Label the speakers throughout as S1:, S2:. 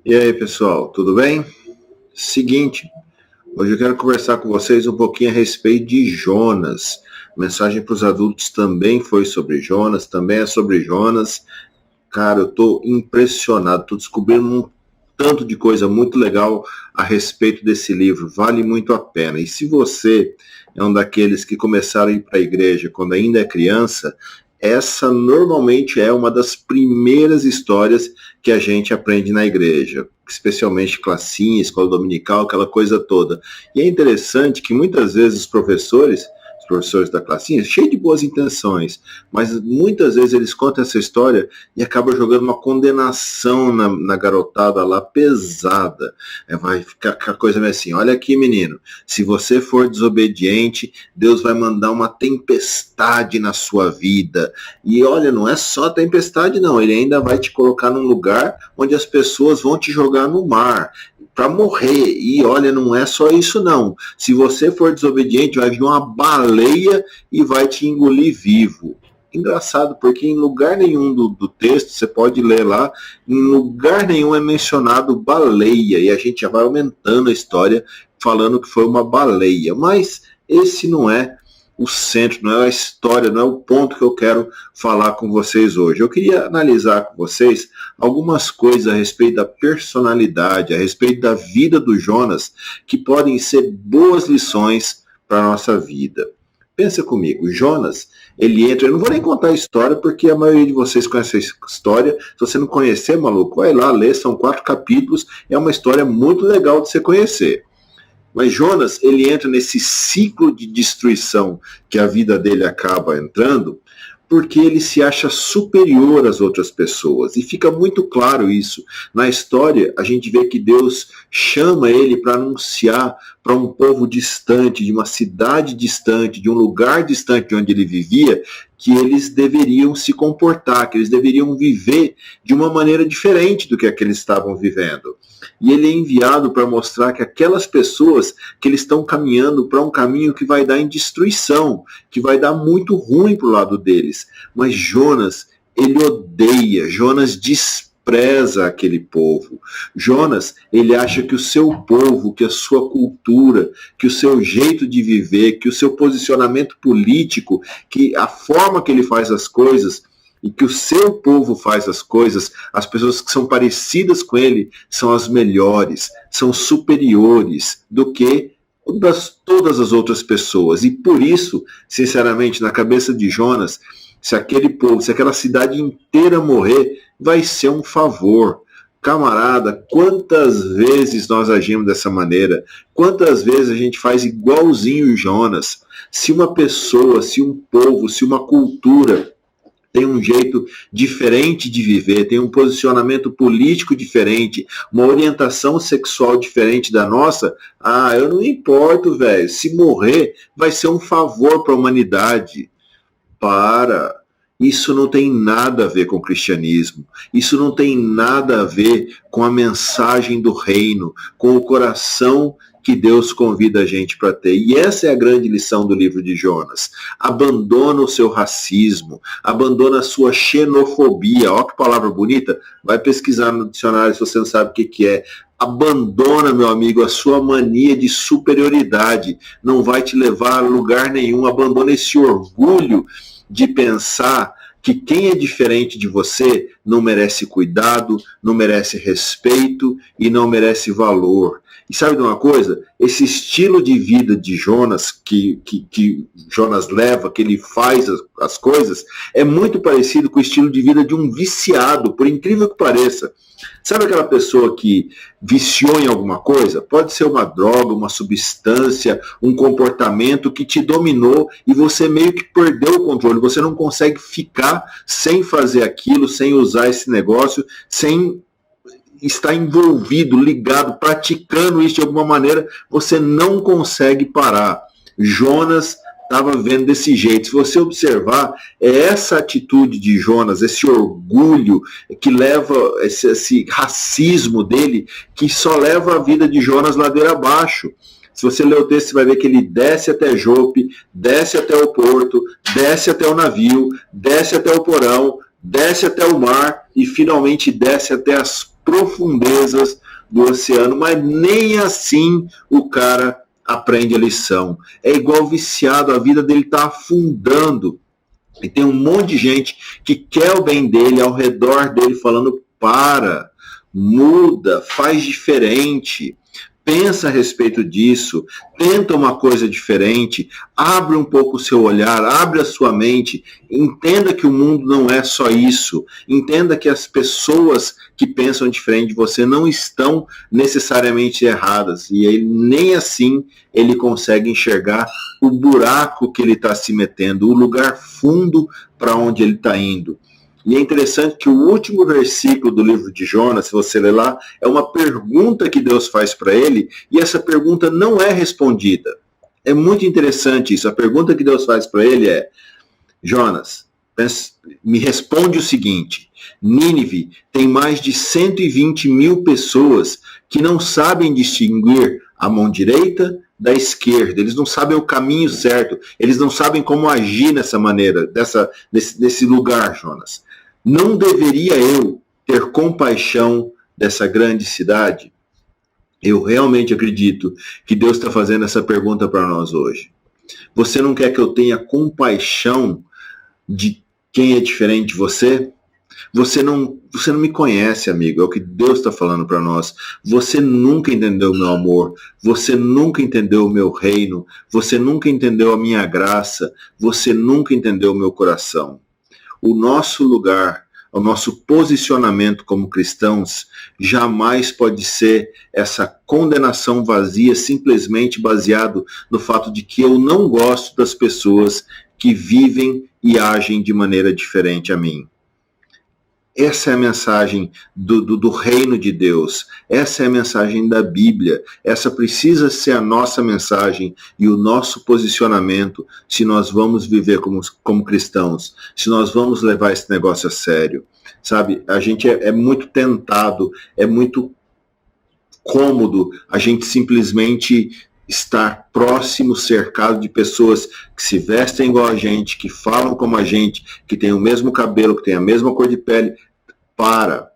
S1: E aí, pessoal, tudo bem? Seguinte, hoje eu quero conversar com vocês um pouquinho a respeito de Jonas. Mensagem para os adultos também foi sobre Jonas, também é sobre Jonas. Cara, eu tô impressionado, tô descobrindo um tanto de coisa muito legal a respeito desse livro, vale muito a pena. E se você é um daqueles que começaram a ir para a igreja quando ainda é criança, essa normalmente é uma das primeiras histórias que a gente aprende na igreja, especialmente classinha, escola dominical, aquela coisa toda. E é interessante que muitas vezes os professores da classinha, cheios de boas intenções, mas muitas vezes eles contam essa história e acabam jogando uma condenação na garotada lá pesada. Vai ficar a coisa meio assim, olha aqui menino, se você for desobediente, Deus vai mandar uma tempestade na sua vida. E olha, não é só tempestade não, ele ainda vai te colocar num lugar onde as pessoas vão te jogar no mar para morrer. E olha, não é só isso não. Se você for desobediente, vai vir uma baleia e vai te engolir vivo. Engraçado, porque em lugar nenhum do texto, você pode ler lá, em lugar nenhum é mencionado baleia, e a gente já vai aumentando a história falando que foi uma baleia. Mas esse não é o centro, não é a história, não é o ponto que eu quero falar com vocês hoje. Eu queria analisar com vocês algumas coisas a respeito da personalidade, a respeito da vida do Jonas, que podem ser boas lições para a nossa vida. Pensa comigo, Jonas, ele entra, eu não vou nem contar a história, porque a maioria de vocês conhece a história. Se você não conhecer, maluco, vai lá ler, são 4 capítulos, é uma história muito legal de você conhecer. Mas Jonas, ele entra nesse ciclo de destruição que a vida dele acaba entrando, porque ele se acha superior às outras pessoas. E fica muito claro isso. Na história, a gente vê que Deus chama ele para anunciar para um povo distante, de uma cidade distante, de um lugar distante de onde ele vivia, que eles deveriam se comportar, que eles deveriam viver de uma maneira diferente do que eles estavam vivendo. E ele é enviado para mostrar que aquelas pessoas que eles estão caminhando para um caminho que vai dar em destruição, que vai dar muito ruim para o lado deles. Mas Jonas, ele odeia, Jonas despreza aquele povo. Jonas, ele acha que o seu povo, que a sua cultura, que o seu jeito de viver, que o seu posicionamento político, que a forma que ele faz as coisas, e que o seu povo faz as coisas, as pessoas que são parecidas com ele são as melhores, são superiores do que todas as outras pessoas. E por isso, sinceramente, na cabeça de Jonas, se aquele povo, se aquela cidade inteira morrer, vai ser um favor. Camarada, quantas vezes nós agimos dessa maneira? Quantas vezes a gente faz igualzinho Jonas? Se uma pessoa, se um povo, se uma cultura tem um jeito diferente de viver, tem um posicionamento político diferente, uma orientação sexual diferente da nossa, eu não importo, velho. Se morrer, vai ser um favor para a humanidade. Para. Isso não tem nada a ver com o cristianismo. Isso não tem nada a ver com a mensagem do reino, com o coração que Deus convida a gente para ter. E essa é a grande lição do livro de Jonas. Abandona o seu racismo, abandona a sua xenofobia. Olha que palavra bonita. Vai pesquisar no dicionário se você não sabe o que é. Abandona, meu amigo, a sua mania de superioridade. Não vai te levar a lugar nenhum. Abandona esse orgulho de pensar que quem é diferente de você não merece cuidado, não merece respeito e não merece valor. E sabe de uma coisa? Esse estilo de vida de Jonas, que Jonas leva, que ele faz as coisas, é muito parecido com o estilo de vida de um viciado, por incrível que pareça. Sabe aquela pessoa que viciou em alguma coisa? Pode ser uma droga, uma substância, um comportamento que te dominou e você meio que perdeu o controle. Você não consegue ficar sem fazer aquilo, sem usar esse negócio, sem estar envolvido, ligado, praticando isso de alguma maneira. Você não consegue parar. Jonas estava vendo desse jeito. Se você observar, é essa atitude de Jonas, esse orgulho que leva, esse racismo dele, que só leva a vida de Jonas ladeira abaixo. Se você ler o texto, você vai ver que ele desce até Jope, desce até o porto, desce até o navio, desce até o porão, desce até o mar e finalmente desce até as profundezas do oceano, mas nem assim o cara aprende a lição. É igual viciado, a vida dele está afundando. E tem um monte de gente que quer o bem dele ao redor dele falando: para, muda, faz diferente, pensa a respeito disso, tenta uma coisa diferente, abre um pouco o seu olhar, abre a sua mente, entenda que o mundo não é só isso, entenda que as pessoas que pensam diferente de você não estão necessariamente erradas, e ele, nem assim ele consegue enxergar o buraco que ele está se metendo, o lugar fundo para onde ele está indo. E é interessante que o último versículo do livro de Jonas, se você ler lá, é uma pergunta que Deus faz para ele, e essa pergunta não é respondida. É muito interessante isso. A pergunta que Deus faz para ele é: Jonas, me responde o seguinte: Nínive tem mais de 120 mil pessoas que não sabem distinguir a mão direita da esquerda, eles não sabem o caminho certo, eles não sabem como agir nessa maneira, nesse lugar, Jonas. Não deveria eu ter compaixão dessa grande cidade? Eu realmente acredito que Deus está fazendo essa pergunta para nós hoje. Você não quer que eu tenha compaixão de quem é diferente de você? Você não me conhece, amigo, é o que Deus está falando para nós. Você nunca entendeu o meu amor, você nunca entendeu o meu reino, você nunca entendeu a minha graça, você nunca entendeu o meu coração. O nosso lugar, o nosso posicionamento como cristãos jamais pode ser essa condenação vazia, simplesmente baseado no fato de que eu não gosto das pessoas que vivem e agem de maneira diferente a mim. Essa é a mensagem do reino de Deus. Essa é a mensagem da Bíblia. Essa precisa ser a nossa mensagem e o nosso posicionamento se nós vamos viver como cristãos, se nós vamos levar esse negócio a sério. Sabe, a gente é muito tentado, é muito cômodo a gente simplesmente estar próximo, cercado de pessoas que se vestem igual a gente, que falam como a gente, que tem o mesmo cabelo, que tem a mesma cor de pele. Para.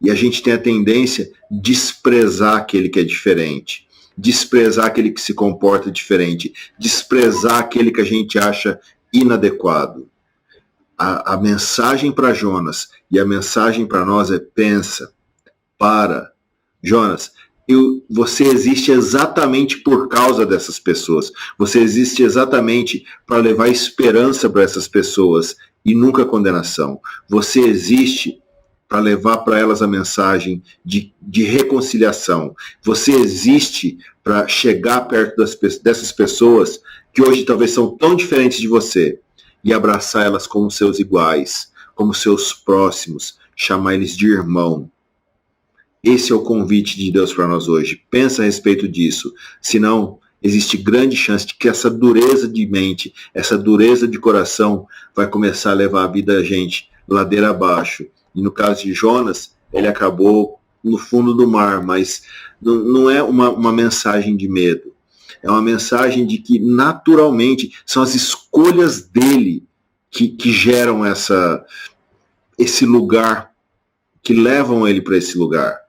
S1: E a gente tem a tendência de desprezar aquele que é diferente, desprezar aquele que se comporta diferente, desprezar aquele que a gente acha inadequado. A mensagem para Jonas e a mensagem para nós é: pensa, para. Jonas, você existe exatamente por causa dessas pessoas. Você existe exatamente para levar esperança para essas pessoas e nunca condenação. Você existe para levar para elas a mensagem de reconciliação. Você existe para chegar perto dessas pessoas que hoje talvez são tão diferentes de você e abraçar elas como seus iguais, como seus próximos, chamar eles de irmão. Esse é o convite de Deus para nós hoje. Pensa a respeito disso. Senão, existe grande chance de que essa dureza de mente, essa dureza de coração vai começar a levar a vida da gente ladeira abaixo. E no caso de Jonas, ele acabou no fundo do mar, mas não é uma mensagem de medo. É uma mensagem de que, naturalmente, são as escolhas dele que geram esse lugar, que levam ele para esse lugar.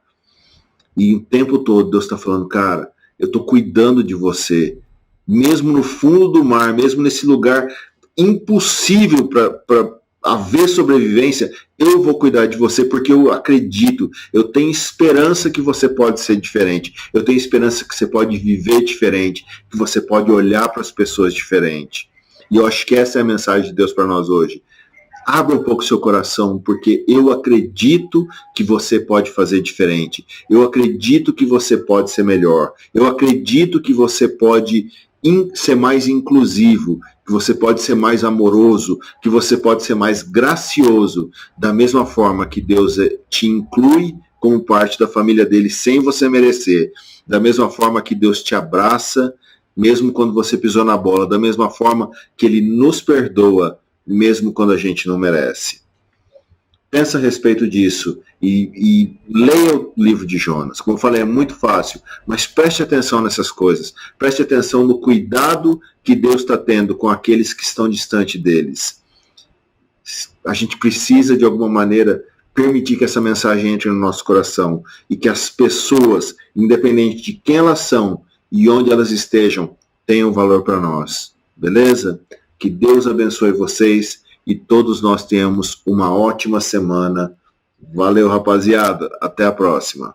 S1: E o tempo todo Deus está falando: cara, eu estou cuidando de você, mesmo no fundo do mar, mesmo nesse lugar impossível para haver sobrevivência, eu vou cuidar de você porque eu acredito, eu tenho esperança que você pode ser diferente, eu tenho esperança que você pode viver diferente, que você pode olhar para as pessoas diferente. E eu acho que essa é a mensagem de Deus para nós hoje. Abra um pouco seu coração, porque eu acredito que você pode fazer diferente. Eu acredito que você pode ser melhor. Eu acredito que você pode ser mais inclusivo, que você pode ser mais amoroso, que você pode ser mais gracioso, da mesma forma que Deus te inclui como parte da família dele sem você merecer, da mesma forma que Deus te abraça, mesmo quando você pisou na bola, da mesma forma que ele nos perdoa, mesmo quando a gente não merece. Pensa a respeito disso e leia o livro de Jonas. Como eu falei, é muito fácil, mas preste atenção nessas coisas. Preste atenção no cuidado que Deus está tendo com aqueles que estão distante deles. A gente precisa, de alguma maneira, permitir que essa mensagem entre no nosso coração e que as pessoas, independente de quem elas são e onde elas estejam, tenham valor para nós. Beleza? Que Deus abençoe vocês e todos nós tenhamos uma ótima semana. Valeu, rapaziada. Até a próxima.